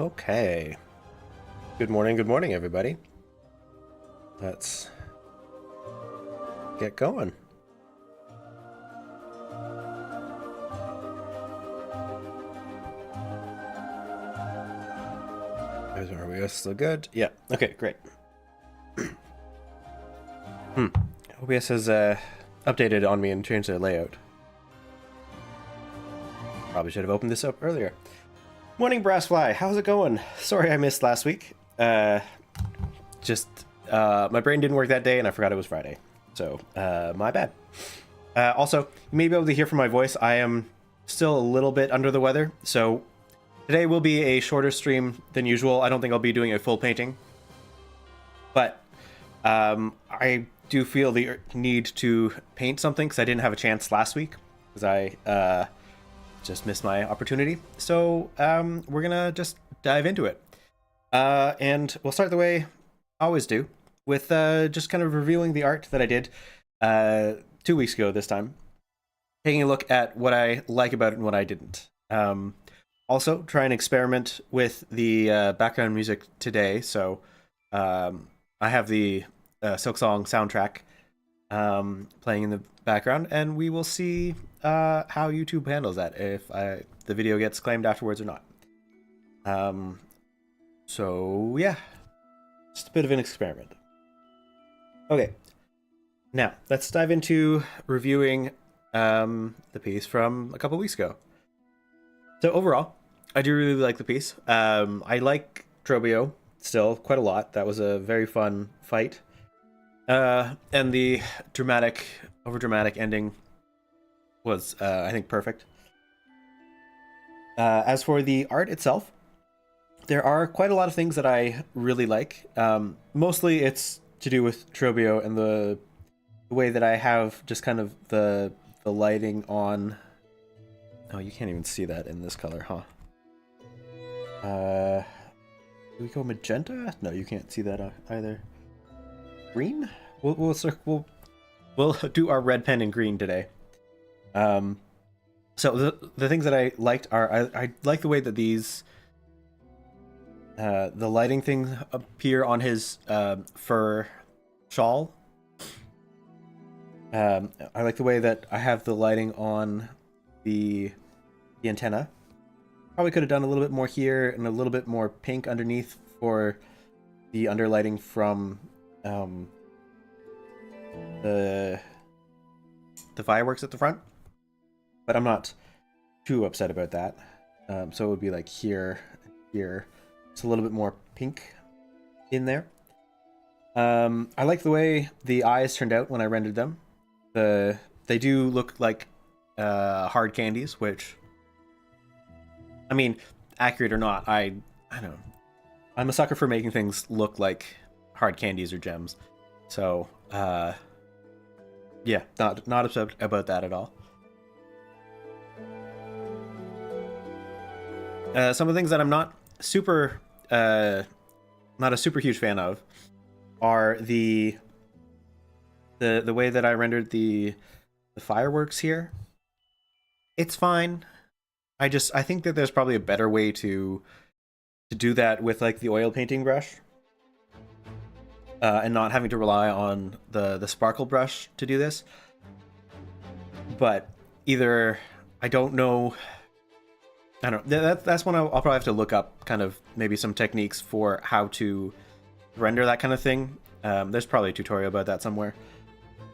Okay. Good morning, everybody. Let's get going. Are we still good? Yeah. Okay, great. OBS has updated on me and changed their layout. Probably should have opened this up earlier. Morning, Brassfly. How's it going? Sorry I missed last week. My brain didn't work that day and I forgot it was Friday. So, my bad. Also, you may be able to hear from my voice, I am still a little bit under the weather. So, today will be a shorter stream than usual. I don't think I'll be doing a full painting. But, I do feel the need to paint something because I didn't have a chance last week. Because I, just missed my opportunity. So we're gonna just dive into it. And we'll start the way I always do, with just kind of reviewing the art that I did 2 weeks ago this time. Taking a look at what I like about it and what I didn't. Also, try and experiment with the background music today. So I have the Silksong soundtrack playing in the background, and we will see how YouTube handles that, if the video gets claimed afterwards or not. So yeah, just a bit of an experiment. Okay, now let's dive into reviewing the piece from a couple weeks ago. So overall, I do really like the piece. I like Trobio still quite a lot. That was a very fun fight. And the overdramatic ending was, I think, perfect. As for the art itself, there are quite a lot of things that I really like. Mostly it's to do with Trobio and the way that I have just kind of the lighting on. Oh, you can't even see that in this color, huh? Do we go magenta? No, you can't see that either. Green? We'll do our red pen in green today. So the things that I liked are I like the way that these the lighting things appear on his fur shawl. I like the way that I have the lighting on the antenna. Probably could have done a little bit more here and a little bit more pink underneath for the underlighting from the fireworks at the front, but I'm not too upset about that. So it would be like here, it's a little bit more pink in there. I like the way the eyes turned out when I rendered them. They do look like hard candies, which, I mean, accurate or not, I don't know. I'm a sucker for making things look like hard candies or gems. So, yeah, not upset about that at all. Some of the things that I'm not a super huge fan of are the way that I rendered the fireworks here. It's fine. I think that there's probably a better way to do that with like the oil painting brush. And not having to rely on the sparkle brush to do this. But either, I don't know. I don't know. That's one I'll probably have to look up, kind of maybe some techniques for how to render that kind of thing. There's probably a tutorial about that somewhere.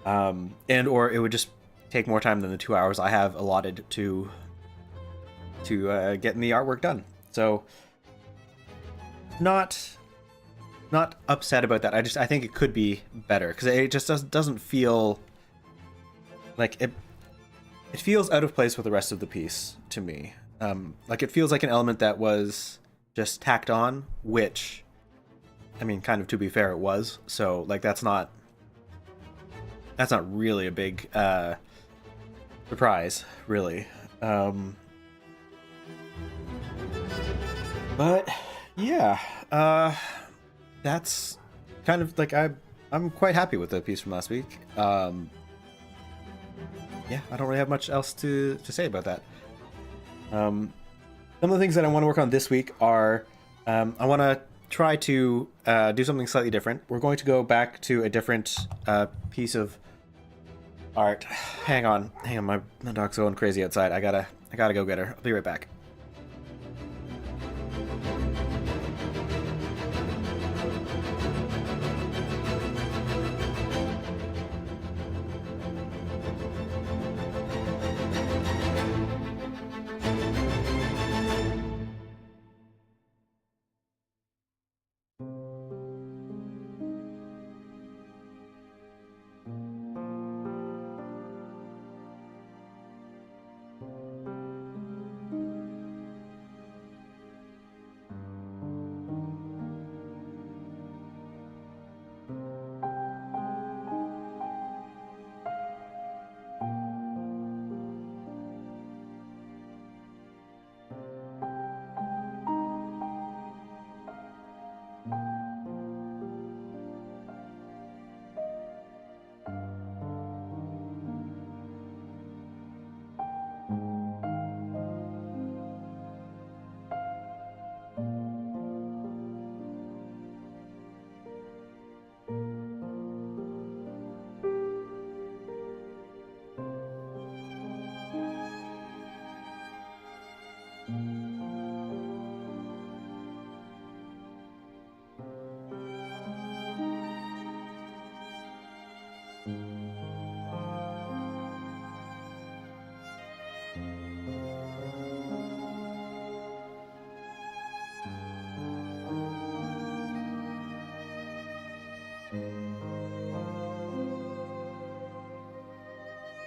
Or it would just take more time than the 2 hours I have allotted to getting the artwork done. So, not upset about that. I think it could be better because it just doesn't feel like it. It feels out of place with the rest of the piece to me. Like it feels like an element that was just tacked on, which, I mean, kind of to be fair, it was. So like that's not really a big surprise, really. But yeah. That's kind of like I'm quite happy with the piece from last week. Yeah, I don't really have much else to say about that. Some of the things that I want to work on this week are I want to try to do something slightly different. We're going to go back to a different piece of art. Hang on, my dog's going crazy outside. I gotta go get her. I'll be right back.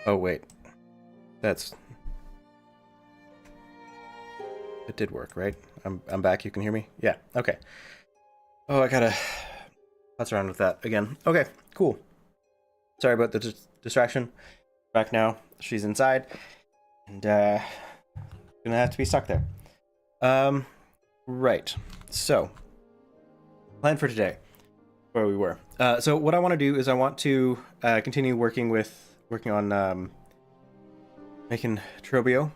Oh wait, that's it did work, right? I'm back. You can hear me? Yeah. Okay. Oh, I gotta mess around with that again. Okay, cool. Sorry about the distraction. Back now. She's inside, and gonna have to be stuck there. Right. So, plan for today, where we were. So what I want to do is I want to continue working on making Trobio.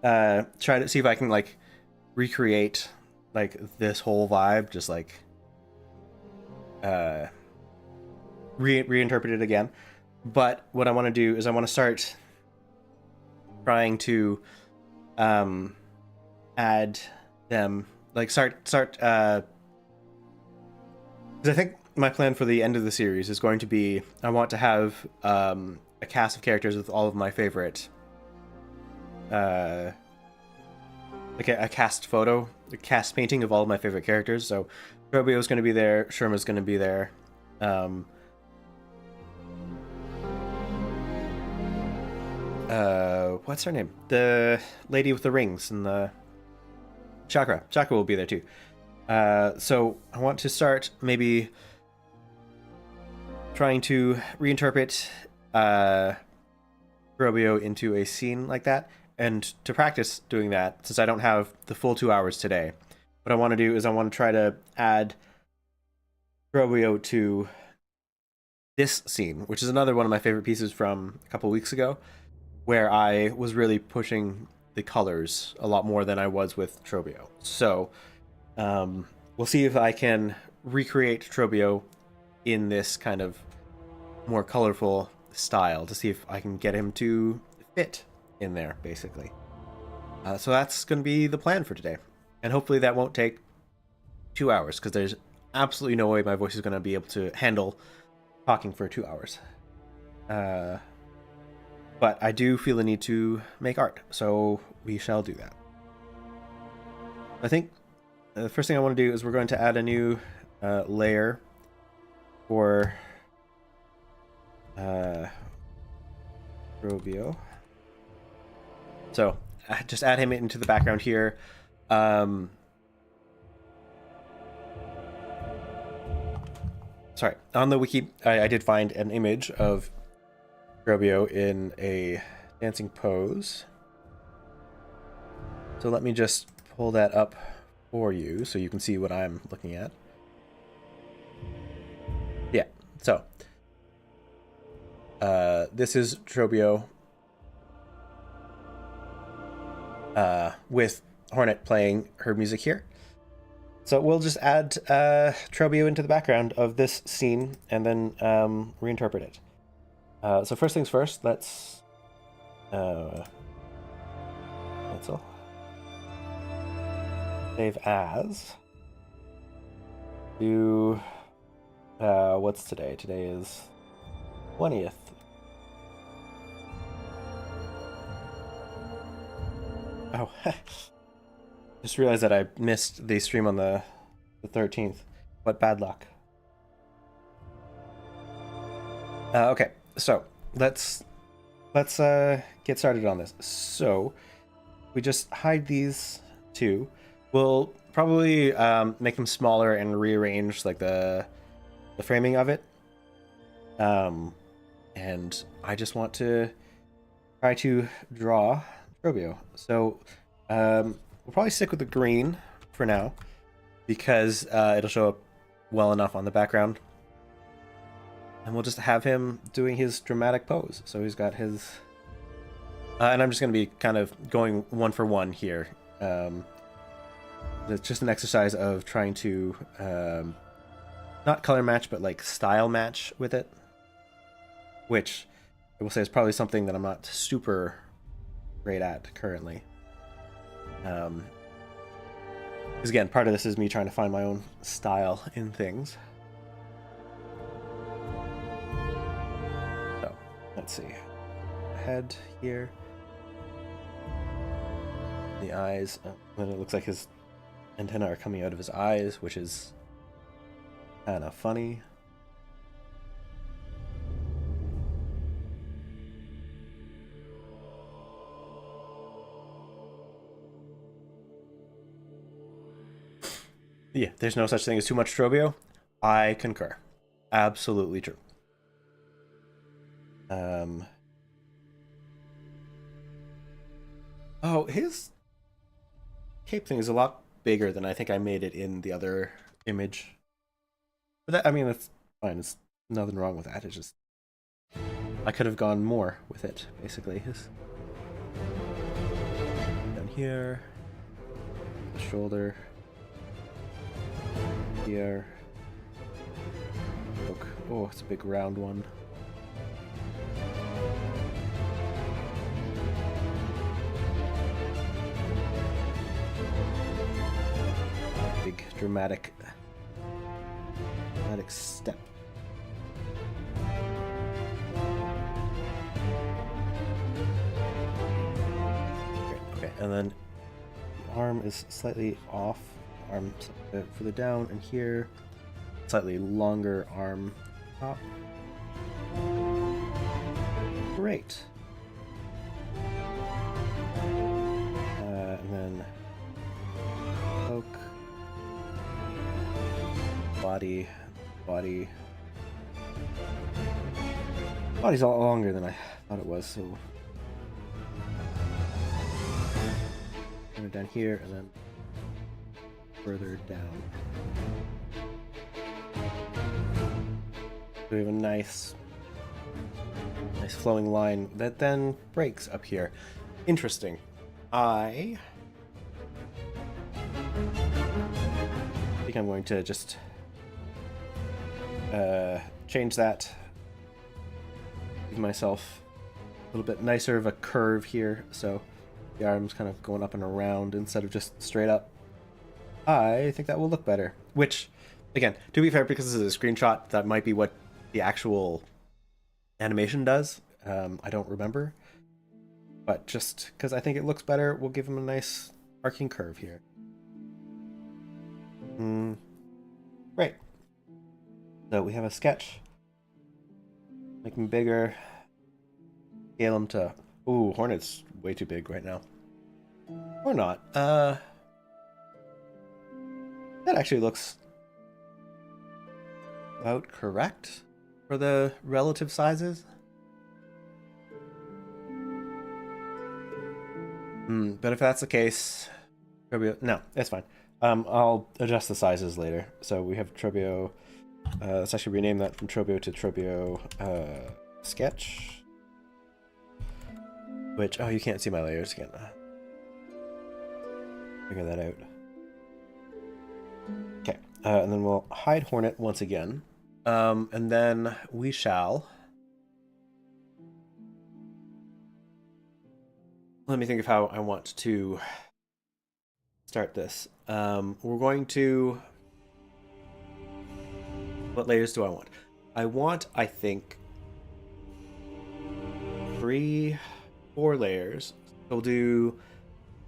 Try to see if I can like recreate like this whole vibe, just like reinterpret it again. But what I want to do is I want to start trying to add them, like start because I think my plan for the end of the series is going to be I want to have a cast of characters with all of my favorite like a cast photo, a cast painting of all of my favorite characters. So Robio's going to be there, Sherma's going to be there. What's her name? The lady with the rings and the Chakra. Chakra will be there too. So I want to start maybe trying to reinterpret Robio into a scene like that. And to practice doing that, since I don't have the full 2 hours today, what I want to do is I want to try to add Robio to this scene, which is another one of my favorite pieces from a couple weeks ago, where I was really pushing the colors a lot more than I was with Trobio. So we'll see if I can recreate Trobio in this kind of more colorful style to see if I can get him to fit in there, basically. So that's going to be the plan for today. And hopefully that won't take 2 hours, because there's absolutely no way my voice is going to be able to handle talking for 2 hours. But I do feel the need to make art, so we shall do that. I think the first thing I want to do is we're going to add a new layer for Robio. So just add him into the background here. Sorry, on the wiki, I did find an image of Robio in a dancing pose. So let me just pull that up for you so you can see what I'm looking at. Yeah, so this is Trobio with Hornet playing her music here. So we'll just add Trobio into the background of this scene and then reinterpret it. So first things first, let's cancel. Save as. Do what's today? Today is 20th. Oh, just realized that I missed the stream on the 13th. What bad luck. Okay, so let's get started on this. So we just hide these two. We'll probably make them smaller and rearrange like the framing of it. And I just want to try to draw Trobio. So we'll probably stick with the green for now because it'll show up well enough on the background. And we'll just have him doing his dramatic pose. So he's got his... and I'm just going to be kind of going one for one here. It's just an exercise of trying to not color match, but like style match with it. Which I will say is probably something that I'm not super great at currently. Because again, part of this is me trying to find my own style in things. So, let's see. Head here. The eyes. Then it looks like his antennae are coming out of his eyes, which is kind of funny. Yeah, there's no such thing as too much Trobio. I concur. Absolutely true. Oh, his cape thing is a lot bigger than I think I made it in the other image. But that, I mean, that's fine. There's nothing wrong with that. It's just I could have gone more with it, basically. His down here, the shoulder. Here. Look. Oh, it's a big round one. Big dramatic step. Okay, and then the arm is slightly off. Arm further down, and here slightly longer arm top. Great. And then poke, body's a lot longer than I thought it was, so kind of down here and then further down. So we have a nice flowing line that then breaks up here. Interesting. I think I'm going to just change that. Give myself a little bit nicer of a curve here, so the arm's kind of going up and around instead of just straight up. I think that will look better. Which, again, to be fair, because this is a screenshot, that might be what the actual animation does. I don't remember. But just because I think it looks better, we'll give him a nice arcing curve here. Great. So we have a sketch. Make him bigger. Scale him to... Ooh, Hornet's way too big right now. Or not. That actually looks about correct for the relative sizes. But if that's the case, Trobio... No, it's fine. I'll adjust the sizes later. So we have Trobio... let's actually rename that from Trobio to Trobio Sketch. Which... Oh, you can't see my layers again. Figure that out. Okay, and then we'll hide Hornet once again. And then we shall... Let me think of how I want to start this. We're going to... What layers do I want? I want, I think, 3, 4 layers. We'll do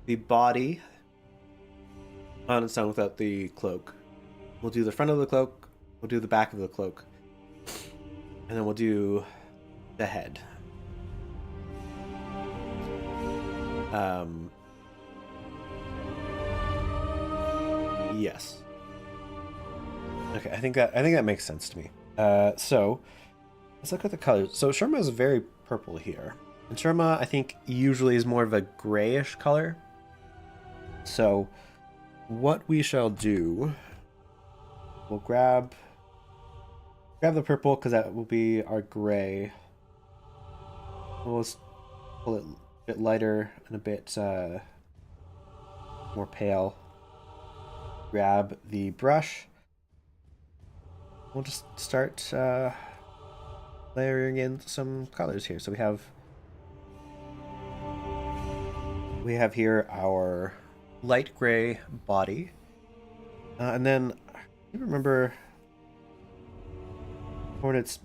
the body on its own without the cloak. We'll do the front of the cloak. We'll do the back of the cloak. And then we'll do the head. Yes. Okay, I think that makes sense to me. So let's look at the colors. So Sherma is very purple here. And Sherma, I think, usually is more of a grayish color. So what we shall do, we'll grab the purple because that will be our gray. We'll just pull it a bit lighter and a bit more pale. Grab the brush. We'll just start layering in some colors here. So we have here our light gray body, and then I remember Hornet's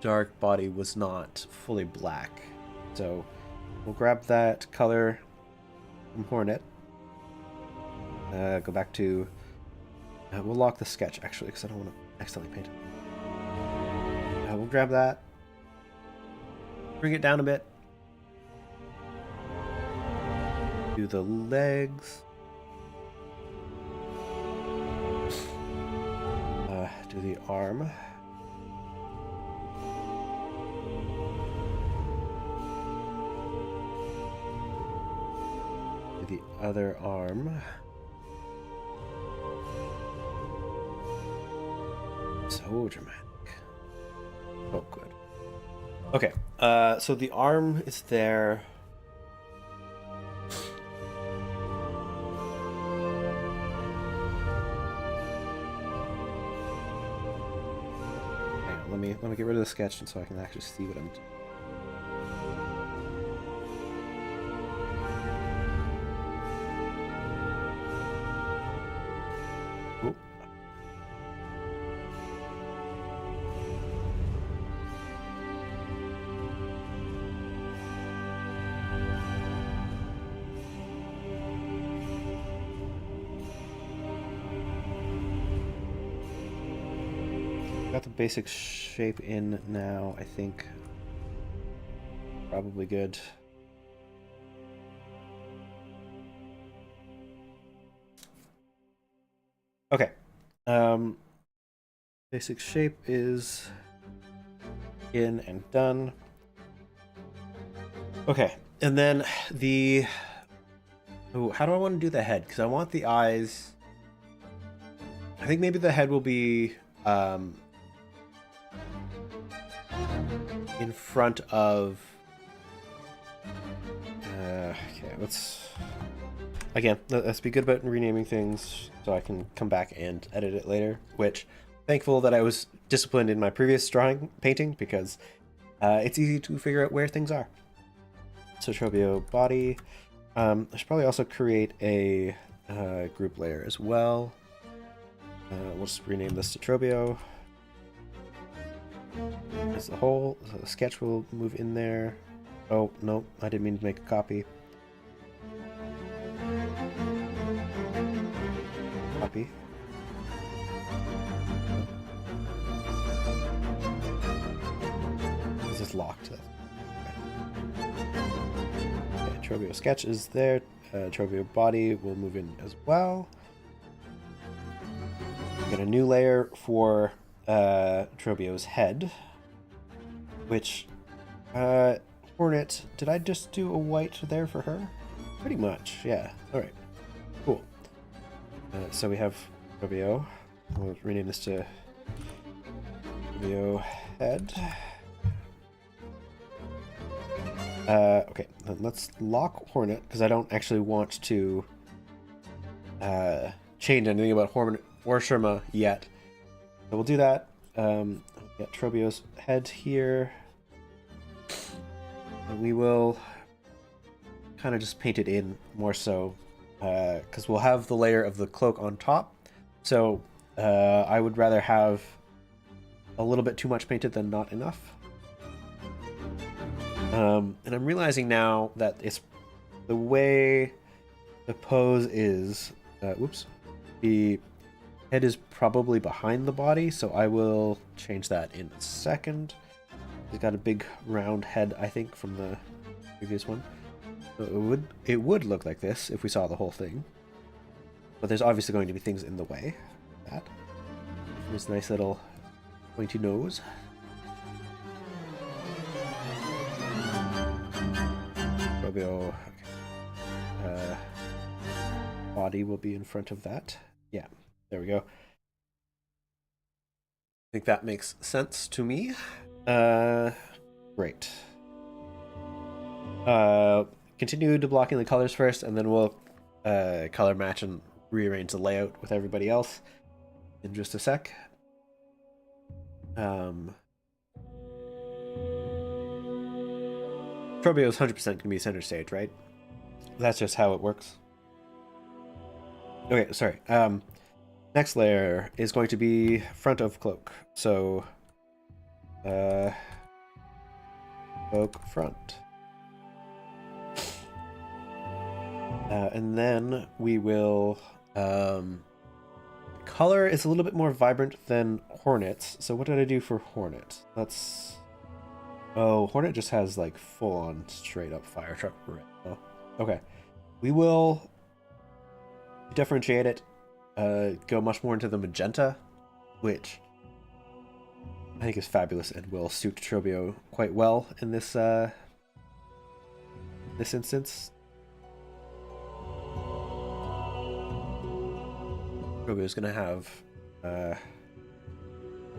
dark body was not fully black, so we'll grab that color from Hornet. Go back to... we'll lock the sketch, actually, because I don't want to accidentally paint it. We'll grab that. Bring it down a bit. Do the legs. Do the arm. Do the other arm. So dramatic. Oh, good. Okay, so the arm is there. Hang on, let me get rid of the sketch so I can actually see what I'm doing. Got the basic shape in now, I think. Probably good. Okay. Basic shape is in and done. Okay, and then the... Oh, how do I want to do the head? Because I want the eyes... I think maybe the head will be... in front of... okay, let's be good about renaming things so I can come back and edit it later, which, thankful that I was disciplined in my previous painting, because it's easy to figure out where things are. So Trobio body. I should probably also create a group layer as well. We'll just rename this to Trobio. As a whole, so the sketch will move in there. Oh, no, I didn't mean to make a copy. Copy. This is locked. Okay, Trobio sketch is there. Trobio body will move in as well. Get a new layer for Trobio's head, which Hornet, did I just do a white there for her? Pretty much, yeah. Alright, cool. So we have Trobio. We'll rename this to Trobio head. Okay, then let's lock Hornet, because I don't actually want to change anything about Orshima yet. So we'll do that. Get Trobio's head here. And we will kind of just paint it in more so, because we'll have the layer of the cloak on top. So I would rather have a little bit too much painted than not enough. And I'm realizing now that it's the way the pose is. Whoops. The head is probably behind the body, so I will change that in a second. He's got a big round head, I think, from the previous one. So it would look like this if we saw the whole thing. But there's obviously going to be things in the way. That. This nice little pointy nose. Robio. Okay. Body will be in front of that. Yeah, there we go. I think that makes sense to me. Great. Continue deblocking the colors first, and then we'll color match and rearrange the layout with everybody else in just a sec. Trobio is 100% going to be center stage, right? That's just how it works. Okay, sorry. Next layer is going to be front of cloak. So, cloak front. And then we will, color is a little bit more vibrant than Hornets. So what did I do for Hornet? Let's, oh, Hornet just has like full on straight up fire truck red. Oh, okay. We will differentiate it, go much more into the magenta, which I think is fabulous and will suit Trobio quite well in this this instance. Trobio's gonna have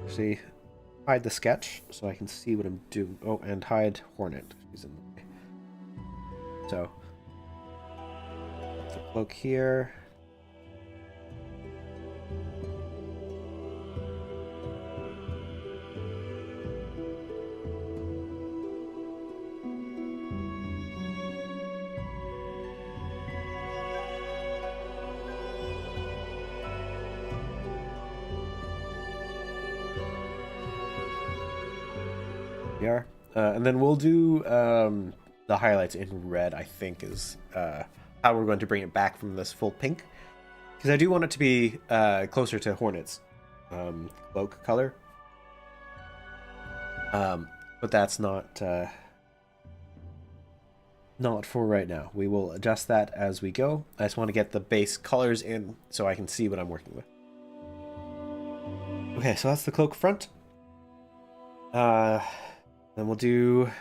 actually hide the sketch so I can see what I'm doing. Oh, and hide Hornet. She's in the way. So the cloak here. We are. And then we'll do the highlights in red, I think, is how we're going to bring it back from this full pink. Because I do want it to be closer to Hornet's cloak color. But that's not for right now. We will adjust that as we go. I just want to get the base colors in so I can see what I'm working with. Okay, so that's the cloak front. Then we'll do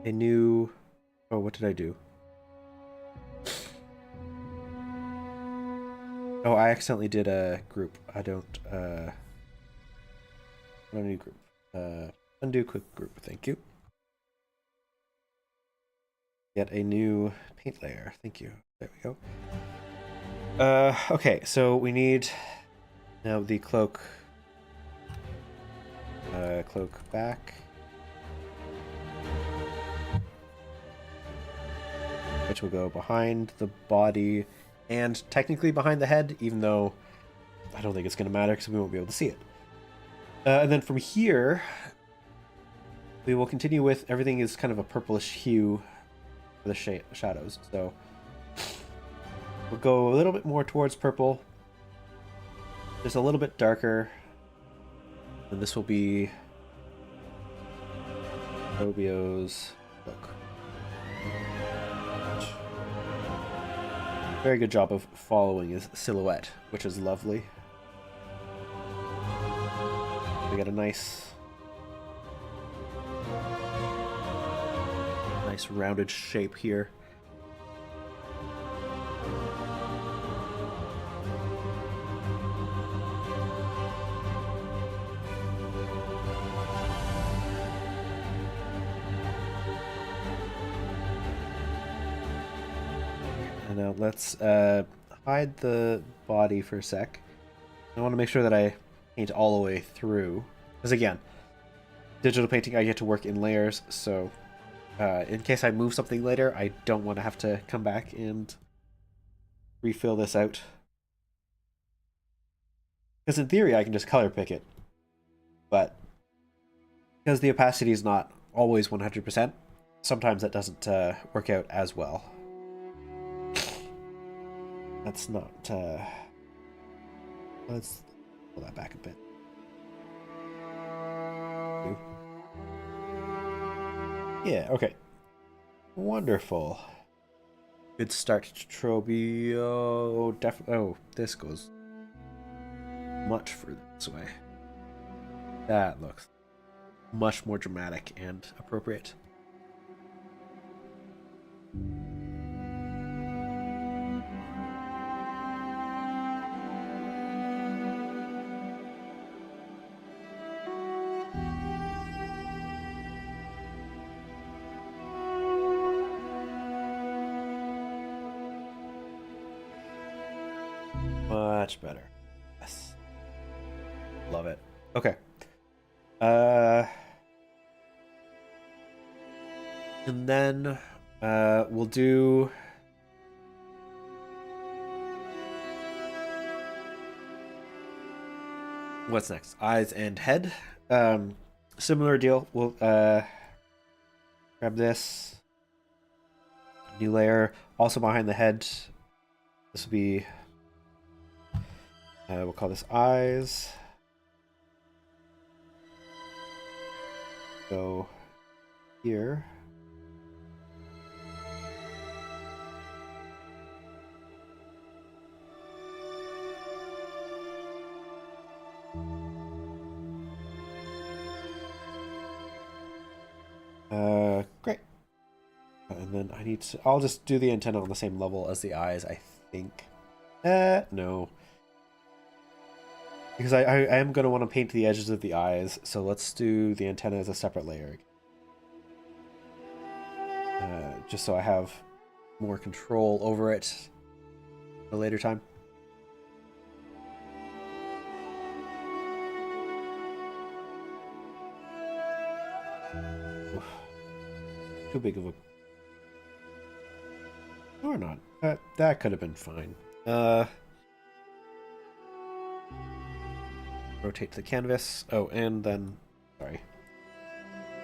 a new, oh, what did I do? Oh, I accidentally did a group. I don't, not a new group. Undo quick group, thank you. Get a new paint layer, thank you. There we go. Okay, so we need now the cloak. Cloak back. Which will go behind the body and technically behind the head, even though I don't think it's going to matter because we won't be able to see it. And then from here, we will continue with everything is kind of a purplish hue for the shadows. So we'll go a little bit more towards purple, just a little bit darker. And this will be Robio's look. Very good job of following his silhouette, which is lovely. We got a nice rounded shape here. And Now let's hide the body for a sec. I want to make sure that I paint all the way through. Because again, digital painting, I get to work in layers, so in case I move something later, I don't want to have to come back and refill this out. Because in theory, I can just color pick it. But because the opacity is not always 100%, sometimes that doesn't work out as well. That's not... let's pull that back a bit. Yeah, okay. Wonderful. Good start to Trobio. Definitely. Oh, this goes much further this way. That looks much more dramatic and appropriate. Much better. Yes. Love it. Okay. And then we'll do what's next? Eyes and head. Similar deal. We'll grab this new layer. Also behind the head. This will be we'll call this eyes. Go here. Great. And then I need to, I'll just do the antenna on the same level as the eyes, I think. No. Because I am going to want to paint the edges of the eyes, so let's do the antenna as a separate layer. Just so I have more control over it at a later time. Oof. Too big of a... Or not. That could have been fine. Rotate the canvas. Oh, and then... Sorry.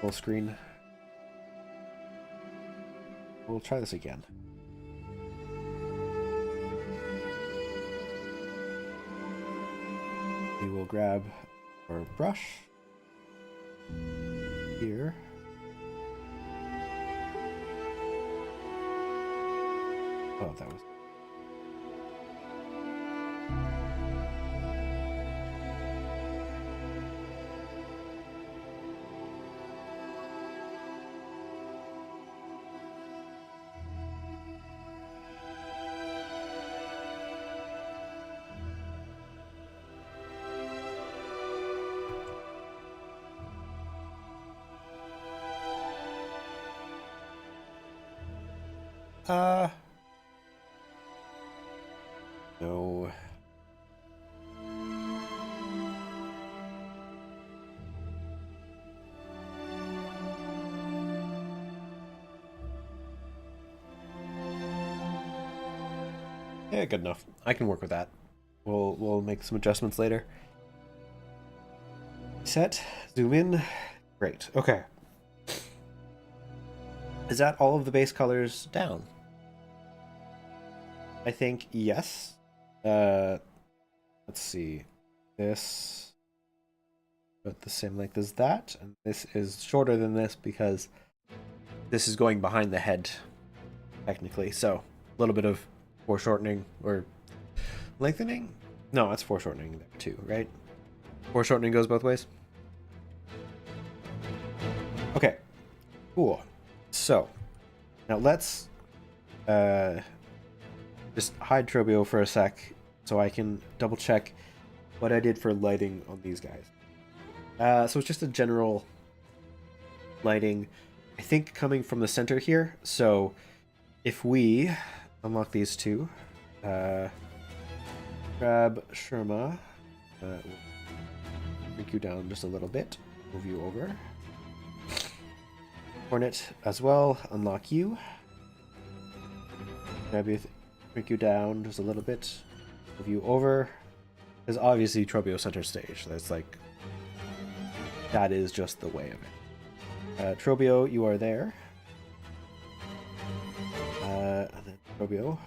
Full screen. We'll try this again. We will grab our brush. Here. Oh, that was... No. Yeah, good enough. I can work with that. We'll make some adjustments later. Set, zoom in. Great. Okay. Is that all of the base colors down? I think yes. Let's see. This about the same length as that, and this is shorter than this because this is going behind the head, technically. So a little bit of foreshortening or lengthening. No, that's foreshortening there too, right? Foreshortening goes both ways. Okay, cool. So now let's just hide Trobio for a sec so I can double check what I did for lighting on these guys. So it's just a general lighting, I think, coming from the center here. So if we unlock these two. Grab Sherma. We'll bring you down just a little bit. Move you over. Hornet as well. Unlock you. Grab you, bring you down just a little bit. Move you over. Because obviously Trobio center stage. That's like, that is just the way of it. Trobio, you are there. And then Trobio.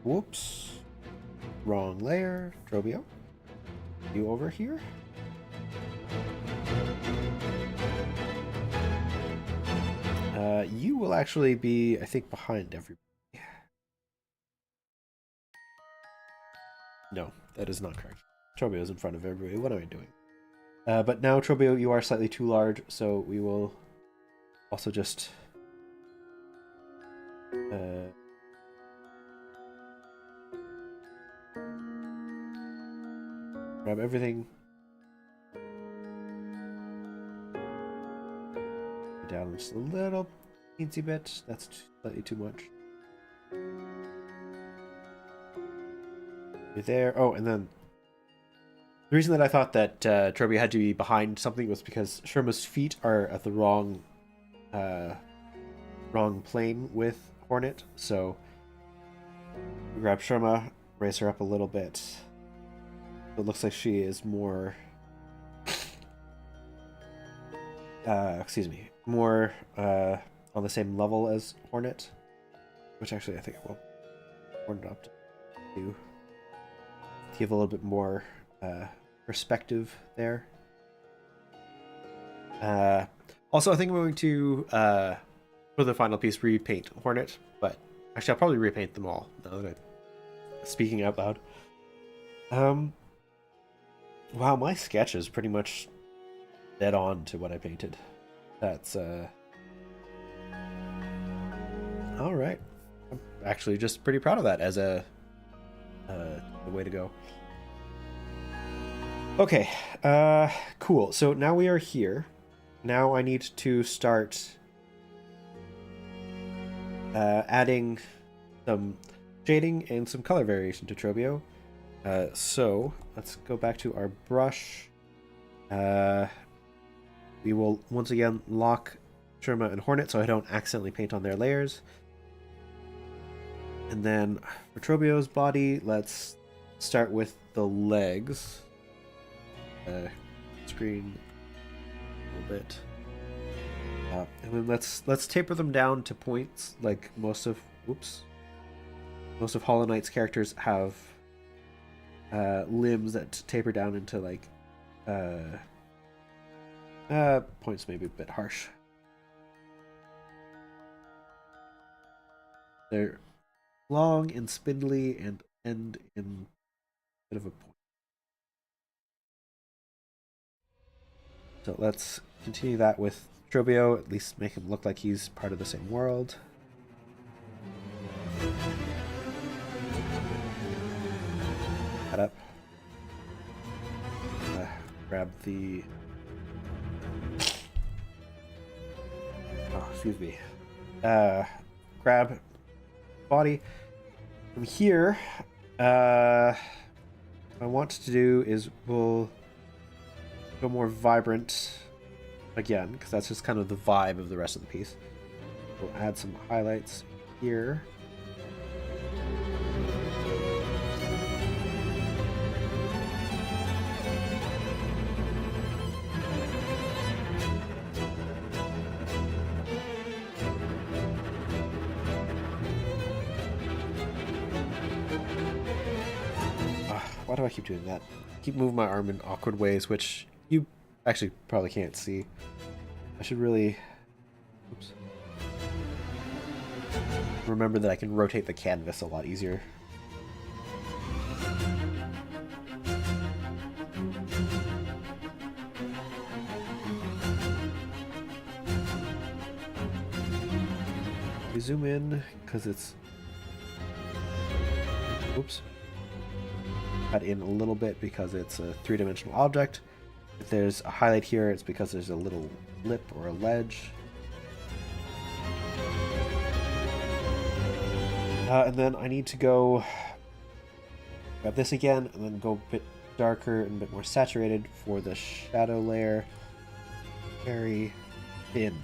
Whoops. Wrong layer. Trobio. You over here. You will actually be, I think, behind everybody. No, that is not correct. Trobio is in front of everybody. What am I doing? But now, Trobio, you are slightly too large, so we will also just... grab everything. Down just a little teensy bit. That's slightly too much. You're there. Oh, and then the reason that I thought that Trobio had to be behind something was because Sherma's feet are at the wrong plane with Hornet. So grab Sherma, raise her up a little bit. It looks like she is more more on the same level as Hornet, which actually I think I will Hornet up to give a little bit more perspective there. Also, I think I'm going to for the final piece repaint Hornet, but actually I'll probably repaint them all now that I'm speaking out loud. Wow, my sketch is pretty much dead on to what I painted. That's all right. I'm actually just pretty proud of that as a the way to go. Okay, cool. So now we are here. Now I need to start adding some shading and some color variation to Trobio. So let's go back to our brush. We will once again lock Sherma and Hornet so I don't accidentally paint on their layers. And then for Trobio's body, let's start with the legs. Screen a little bit. And then let's taper them down to points like most of Hollow Knight's characters have limbs that taper down into like points, maybe a bit harsh. They're long and spindly and end in a bit of a point. So let's continue that with Trobio, at least make him look like he's part of the same world. That up. Grab the... Oh, excuse me. Grab body. From here, what I want to do is we'll go more vibrant again, because that's just kind of the vibe of the rest of the piece. We'll add some highlights here. Why do I keep doing that? I keep moving my arm in awkward ways, which you actually probably can't see. I should really... Oops. Remember that I can rotate the canvas a lot easier. We zoom in, because it's... Oops. Cut in a little bit because it's a three-dimensional object. If there's a highlight here, it's because there's a little lip or a ledge. And then I need to go grab this again, and then go a bit darker and a bit more saturated for the shadow layer. Very thin.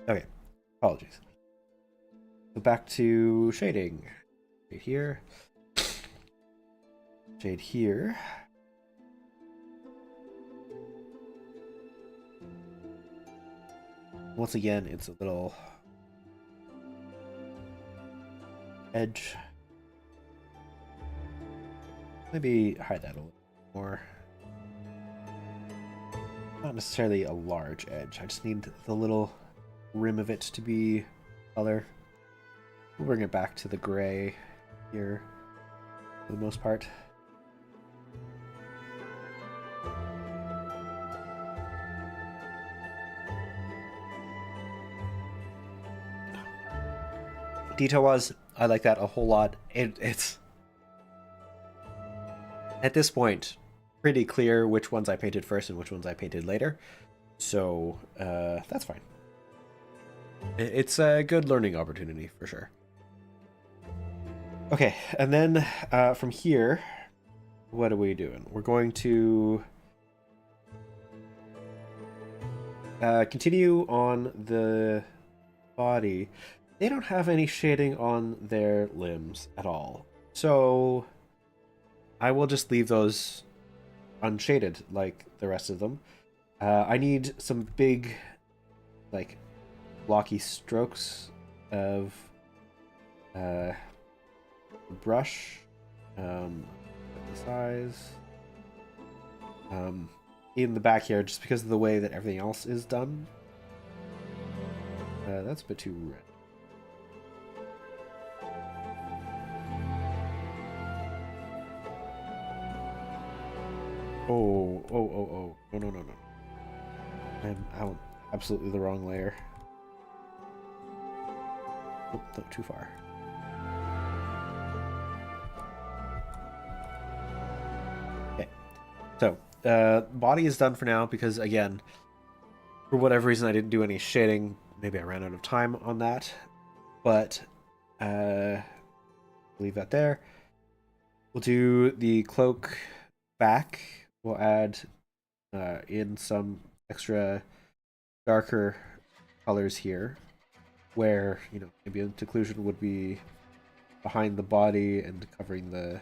Okay, apologies. So back to shading. Shade here. Shade here. Once again, it's a little edge. Maybe hide that a little more. Not necessarily a large edge. I just need the little rim of it to be color. We'll bring it back to the gray here for the most part. Detail-wise, I like that a whole lot. It's at this point pretty clear which ones I painted first and which ones I painted later, so that's fine. It's a good learning opportunity for sure. Okay, and then from here, what are we doing? We're going to continue on the body. They don't have any shading on their limbs at all, so I will just leave those unshaded like the rest of them. I need some big, like, blocky strokes of brush, the size, in the back here, just because of the way that everything else is done. That's a bit too red. Oh. No. I'm out. Absolutely the wrong layer. Oh, no, too far. Okay. So, body is done for now because, again, for whatever reason I didn't do any shading. Maybe I ran out of time on that. But, leave that there. We'll do the cloak back. We'll add in some extra darker colors here, where, you know, maybe an occlusion would be behind the body and covering the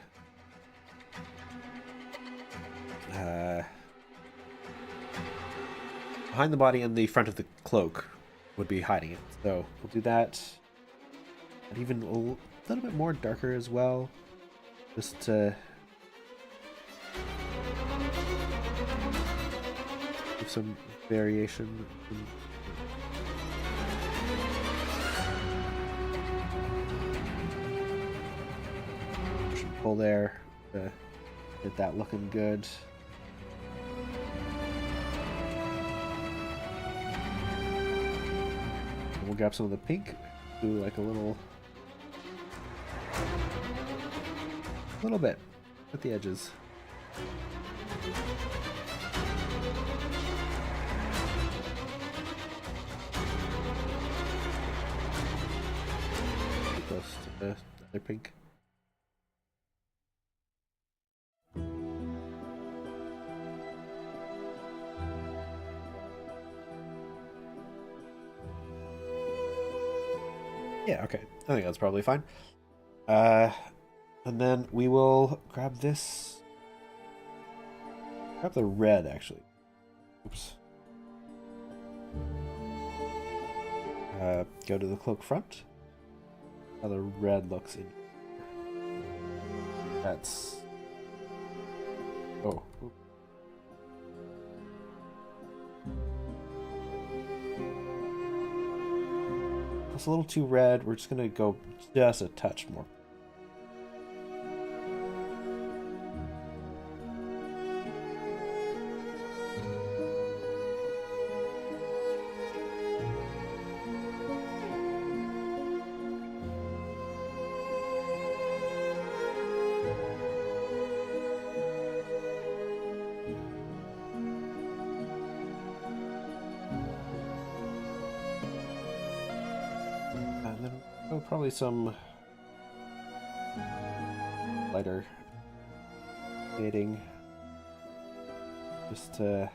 behind the body, and the front of the cloak would be hiding it. So we'll do that, and even a little bit more darker as well, just to give some variation. Push and pull there to get that looking good. And we'll grab some of the pink, do like a little bit at the edges. Close to the other pink. Yeah, okay. I think that's probably fine. And then we will grab this. Grab the red, actually. Oops. Go to the cloak front. How the red looks in. That's. Oh. It's a little too red. We're just gonna go just a touch more. Oh, probably some lighter shading, just to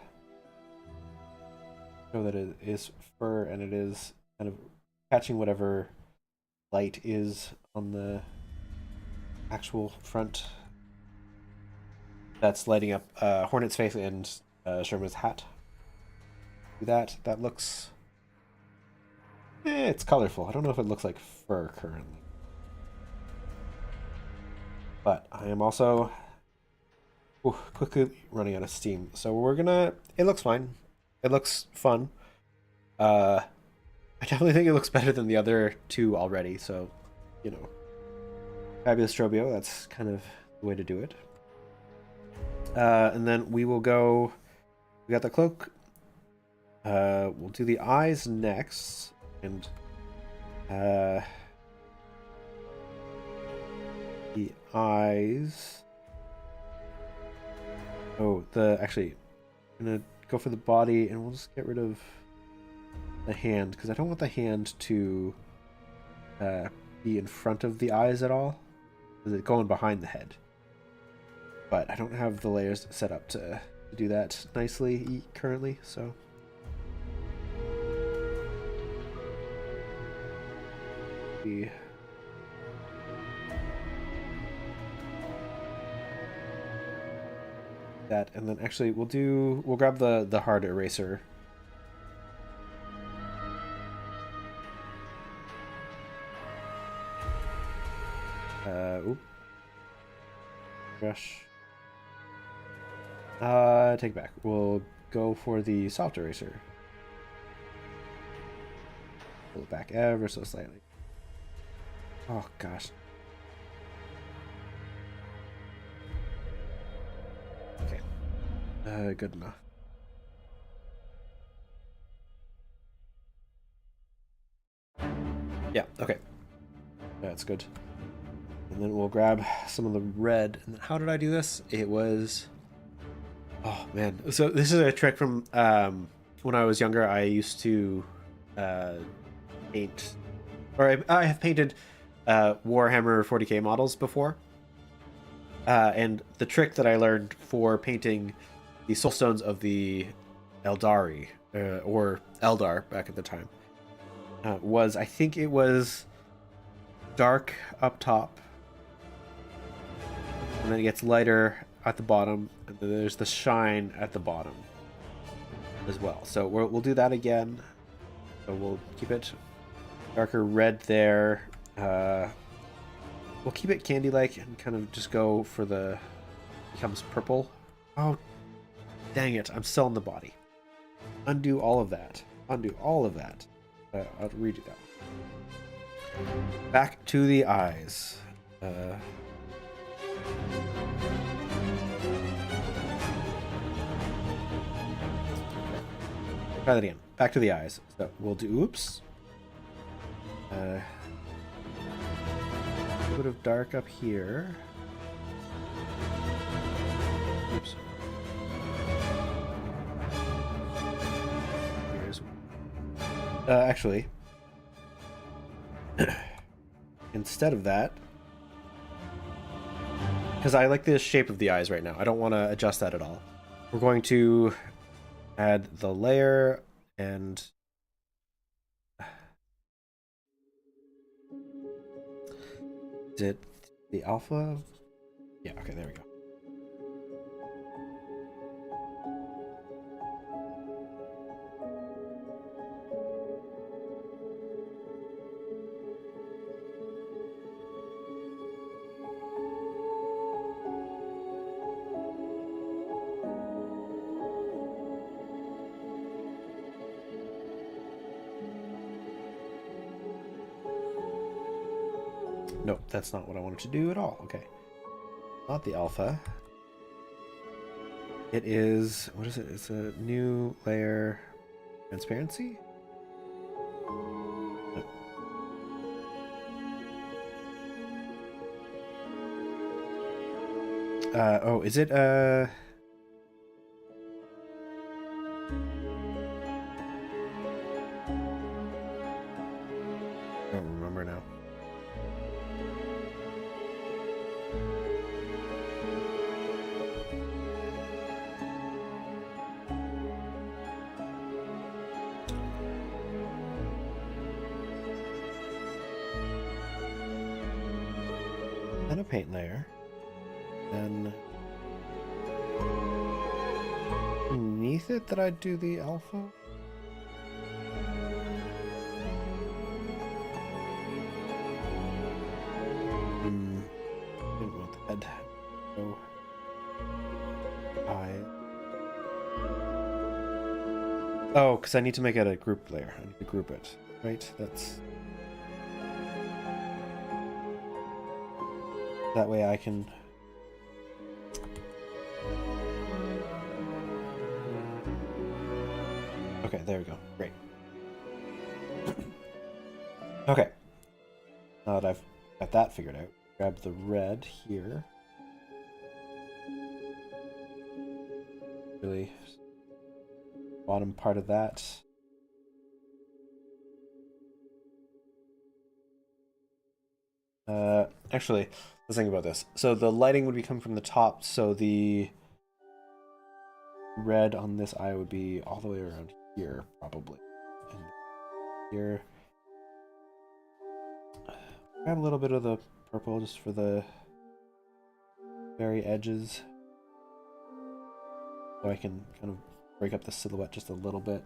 show that it is fur and it is kind of catching whatever light is on the actual front that's lighting up Hornet's face and Sherman's hat. Do that. That looks... it's colorful. I don't know if it looks like fur currently. But I am also quickly running out of steam. So we're gonna... It looks fine. It looks fun. I definitely think it looks better than the other two already. So, you know. Fabulous Strobio. That's kind of the way to do it. And then we will go... We got the cloak. We'll do the eyes next. And... the eyes... Oh, actually, I'm gonna go for the body, and we'll just get rid of the hand, because I don't want the hand to be in front of the eyes at all, because it's going behind the head. But I don't have the layers set up to do that nicely currently, so... that, and then actually we'll grab the hard eraser. Oop. Brush. Take it back. We'll go for the soft eraser. Pull it back ever so slightly. Oh gosh. Okay. Good enough. Yeah, okay. That's good. And then we'll grab some of the red. And how did I do this? It was... Oh, man. So this is a trick from when I was younger. I used to paint... Or I have painted Warhammer 40k models before. And the trick that I learned for painting the soulstones of the Eldari, or Eldar back at the time, was, I think it was dark up top, and then it gets lighter at the bottom, and then there's the shine at the bottom as well. So we'll do that again. So we'll keep it darker red there. We'll keep it candy-like and kind of just go for the... Becomes purple. Oh, dang it. I'm still in the body. Undo all of that. Undo all of that. I'll redo that. Back to the eyes. Try that again. Back to the eyes. So we'll do... Oops. A bit of dark up here. Oops. Here's... actually, instead of that, because I like the shape of the eyes right now, I don't want to adjust that at all. We're going to add the layer and... Is it the alpha? Yeah, okay, there we go. Nope, that's not what I wanted to do at all. Okay. Not the alpha. It is... What is it? It's a new layer... Transparency? Nope. Oh, is it... I don't remember now. and a paint layer. Then beneath it, did I do the alpha? Didn't want the head. So oh, because I need to make it a group layer. I need to group it, right? That's that way I can. Okay, there we go. Great. Okay. Now that I've got that figured out, grab the red here. Really, bottom part of that. Actually, let's think about this. So the lighting would be coming from the top, so the red on this eye would be all the way around here, probably. And here. Add a little bit of the purple just for the very edges. So I can kind of break up the silhouette just a little bit.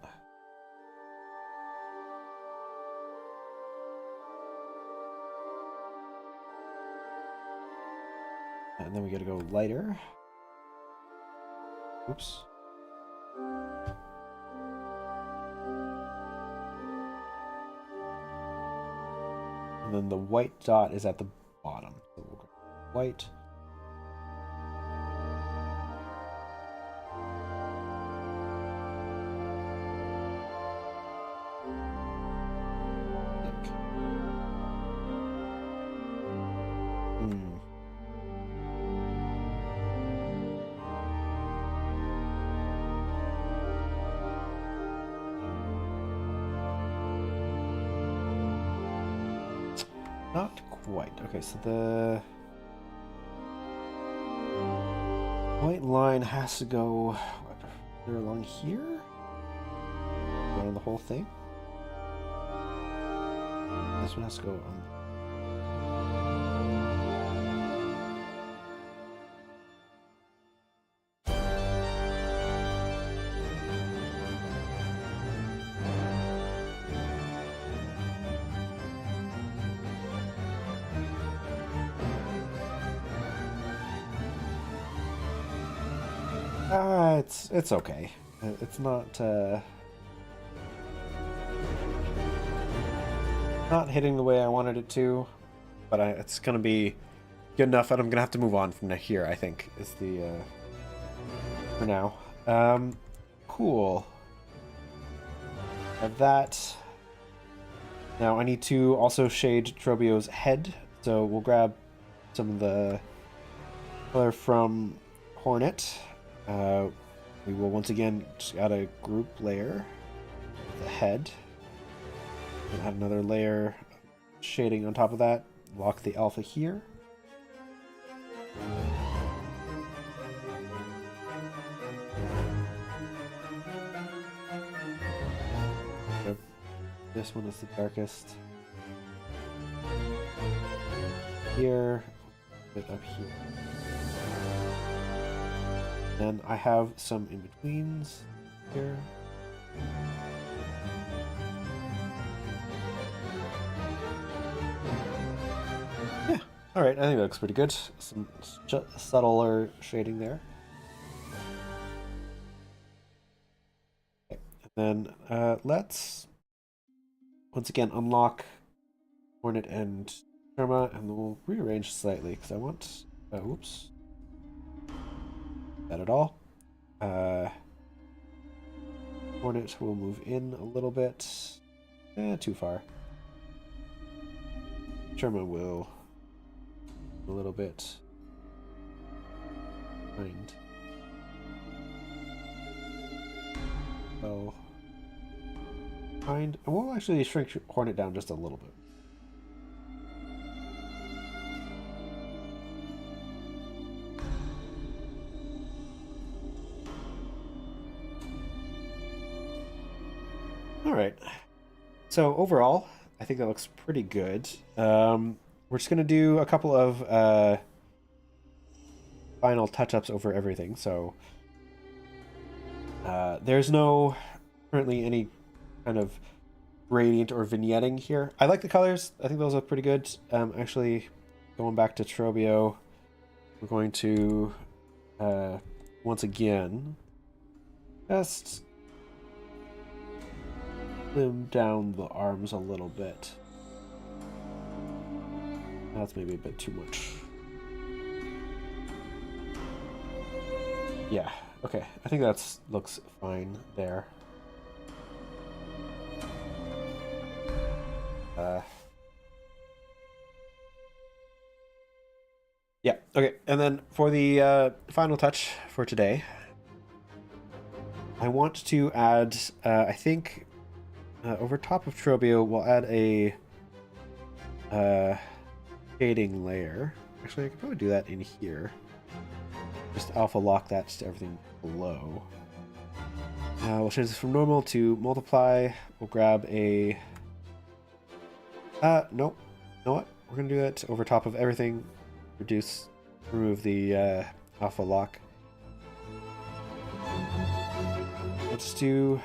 And then we gotta go lighter. Oops. And then the white dot is at the bottom. So we'll go white. Not quite. Okay, so the white line has to go what, along here? Around the whole thing? This one has to go on. It's okay. It's not hitting the way I wanted it to, but it's gonna be good enough, and I'm gonna have to move on from here. I think is the for now. Cool. Have that. Now I need to also shade Trobio's head, so we'll grab some of the color from Hornet. We will once again just add a group layer of the head. And add another layer of shading on top of that. Lock the alpha here. So this one is the darkest. Here, a bit up here. Then I have some in-betweens here. Yeah, alright, I think that looks pretty good. Some subtler shading there. Okay. And then let's once again unlock Hornet and Sherma, and we'll rearrange slightly because I want. Oops. That at all. Hornet will move in a little bit. Too far. Sherma will a little bit behind. Well, behind. And we'll actually shrink Hornet down just a little bit. All right. So overall, I think that looks pretty good. We're we're just gonna do a couple of final touch-ups over everything. So there's no currently any kind of gradient or vignetting here. I like the colors. I think those look pretty good. Actually, going back to Trobio, we're going to once again just slim down the arms a little bit. That's maybe a bit too much. Yeah, okay. I think that's looks fine there. Yeah, okay. And then for the final touch for today, I want to add, I think, over top of Trobio, we'll add a shading layer. Actually, I could probably do that in here. Just alpha lock that to everything below. We'll change this from normal to multiply. We'll grab a... nope. You know what? We're going to do that over top of everything. Remove the alpha lock. Let's do...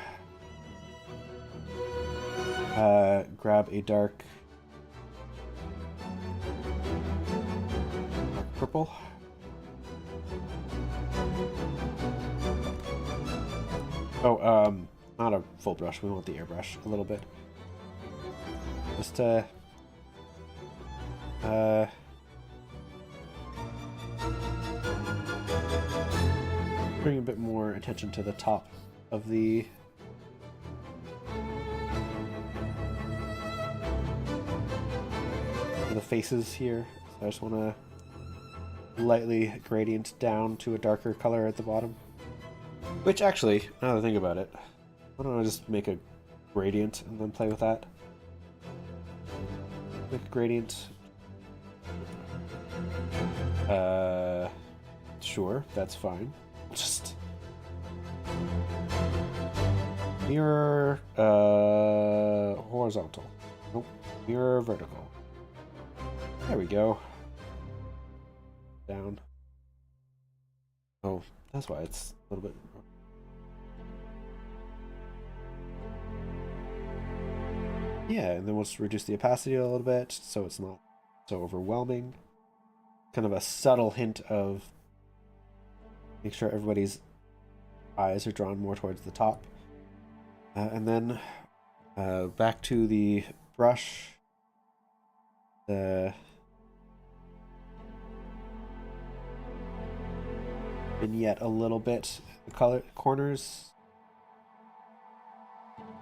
grab a dark purple. Oh, not a full brush. We want the airbrush a little bit. Just bring a bit more attention to the top of the faces here. So I just want to lightly gradient down to a darker color at the bottom. Which actually, now that I think about it, why don't I just make a gradient and then play with that? Make a gradient. Sure, that's fine. Just mirror horizontal. Nope, mirror vertical. There we go. Down. Oh, that's why it's a little bit. Yeah, and then we'll just reduce the opacity a little bit so it's not so overwhelming. Kind of a subtle hint of make sure everybody's eyes are drawn more towards the top. And then back to the brush. The vignette a little bit. The color corners.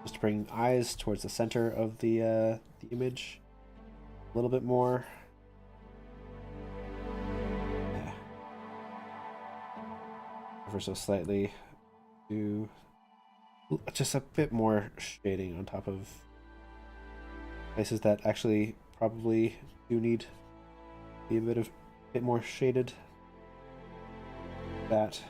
Just to bring eyes towards the center of the image. A little bit more. Yeah. Ever so slightly. Do just a bit more shading on top of places that actually probably do need to be a bit more shaded. That.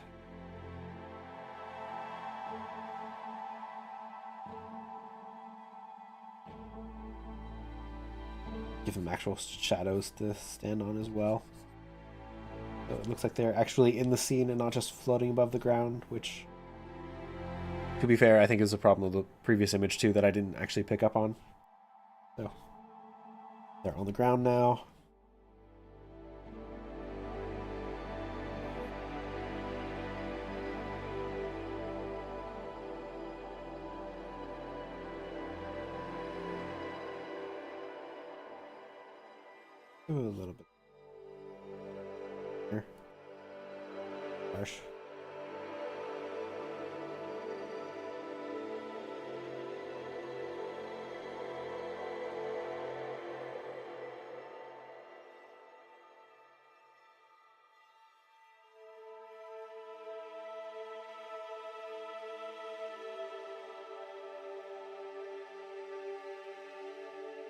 Give them actual shadows to stand on as well. So it looks like they're actually in the scene and not just floating above the ground, which, to be fair, I think is a problem with the previous image too that I didn't actually pick up on. So they're on the ground now. A little bit here. Harsh.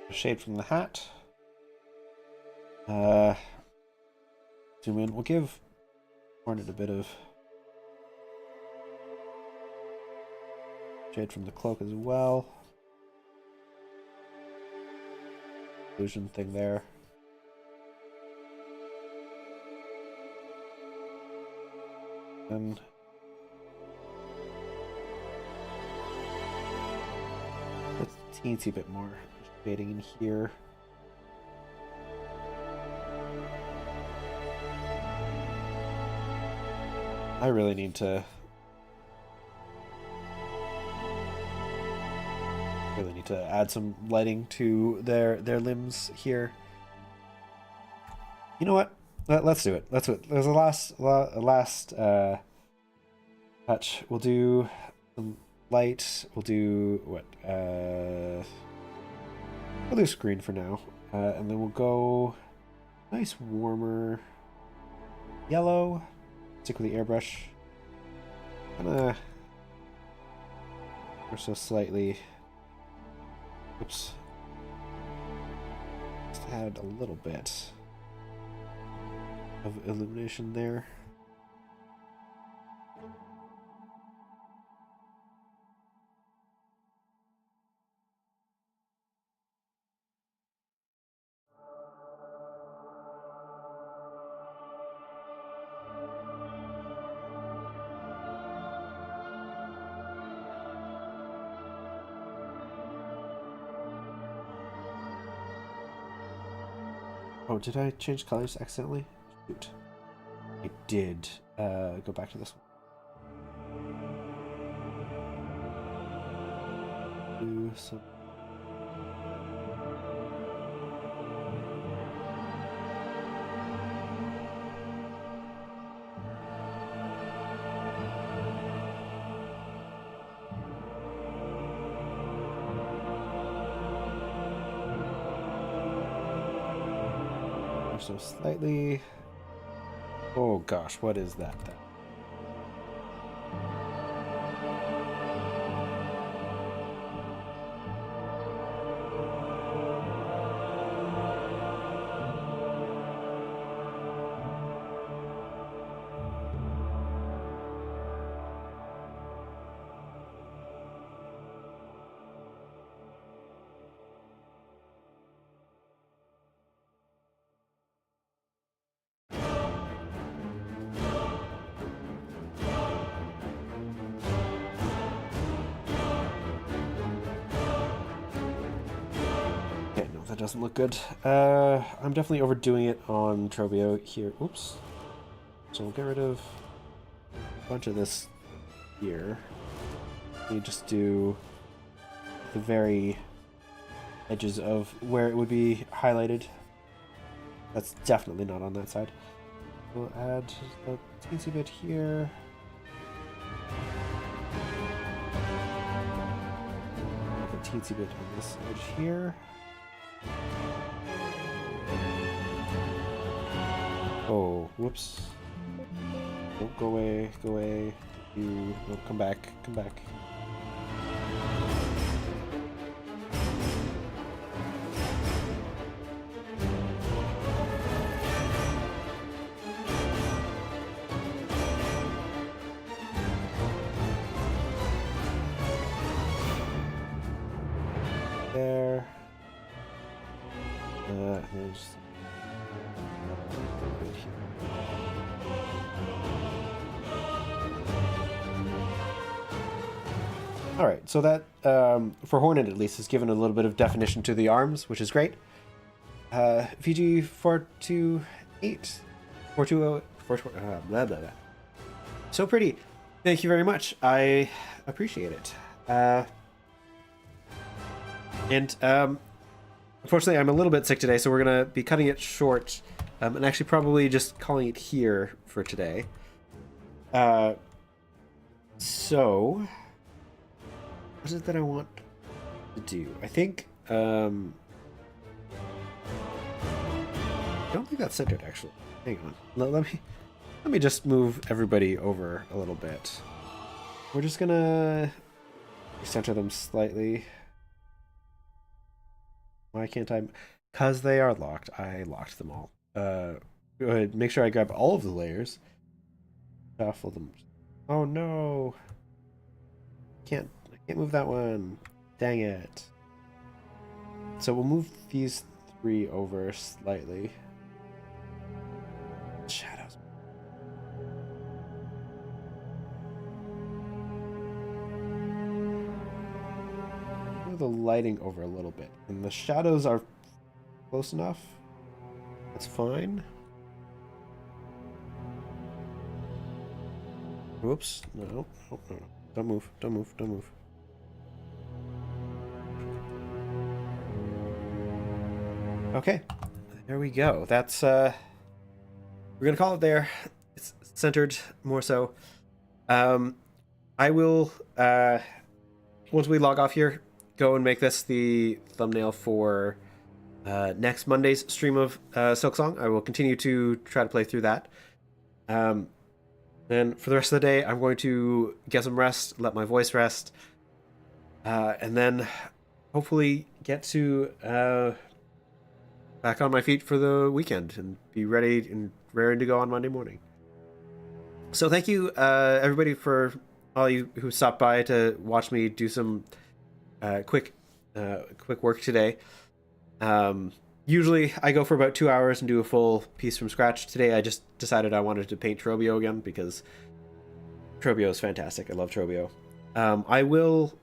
Shade from the hat. Zoom in. We'll give Hornet a bit of shade from the cloak as well. Illusion thing there. And a teensy bit more shading in here. I really need to add some lighting to their limbs here. You know what? Let's do it. Let's do it. There's a last touch. We'll do some light. We'll do what? We'll do screen for now, and then we'll go nice warmer yellow. Stick with the airbrush. Kinda or so slightly. Oops. Just add a little bit of illumination there. Oh, did I change colors accidentally? Shoot. I did. Go back to this one. Do some. So slightly. Oh gosh, what is that then? That doesn't look good. I'm definitely overdoing it on Trobio here. Oops. So we'll get rid of a bunch of this here. We just do the very edges of where it would be highlighted. That's definitely not on that side. We'll add a teensy bit here. A teensy bit on this edge here. Oh, whoops. Don't go away, go away. You, no, come back, come back. There. There's right here. All right, so that for Hornet at least has given a little bit of definition to the arms, which is great. VG 428 420 blah blah blah. So pretty. Thank you very much. I appreciate it. Unfortunately, I'm a little bit sick today, so we're going to be cutting it short and actually probably just calling it here for today. So, what is it that I want to do? I think, I don't think that's centered, actually. Hang on. Let me just move everybody over a little bit. We're just going to center them slightly. Why can't I? Because they are locked. I locked them all. Go ahead. Make sure I grab all of the layers. Shuffle them. Oh no! I can't move that one. Dang it. So we'll move these three over slightly. Shadows. lighting over a little bit. And the shadows are close enough. That's fine. Whoops. No. Oh, no. Don't move. Don't move. Don't move. Okay. There we go. That's, we're going to call it there. It's centered more so. I will, once we log off here, go and make this the thumbnail for next Monday's stream of Silksong. I will continue to try to play through that. And for the rest of the day, I'm going to get some rest, let my voice rest, and then hopefully get to back on my feet for the weekend and be ready and raring to go on Monday morning. So thank you, everybody, for all you who stopped by to watch me do some quick work today. Usually I go for about 2 hours and do a full piece from scratch. Today I just decided I wanted to paint Trobio again because Trobio is fantastic. I love Trobio. I will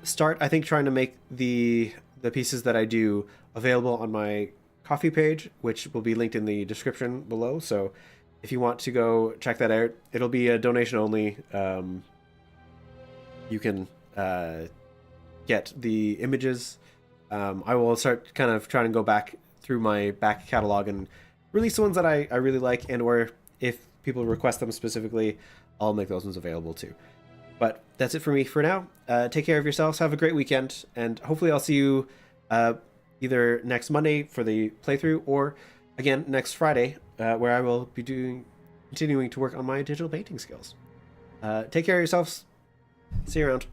start, I think, trying to make the pieces that I do available on my Ko-fi page, which will be linked in the description below. So if you want to go check that out, it'll be a donation only. You can get the images. I will start kind of trying to go back through my back catalog and release the ones that I really like, and or if people request them specifically, I'll make those ones available too. But that's it for me for now. Take care of yourselves, have a great weekend, and hopefully I'll see you either next Monday for the playthrough or again next Friday, where I will be continuing to work on my digital painting skills. Take care of yourselves. See you around.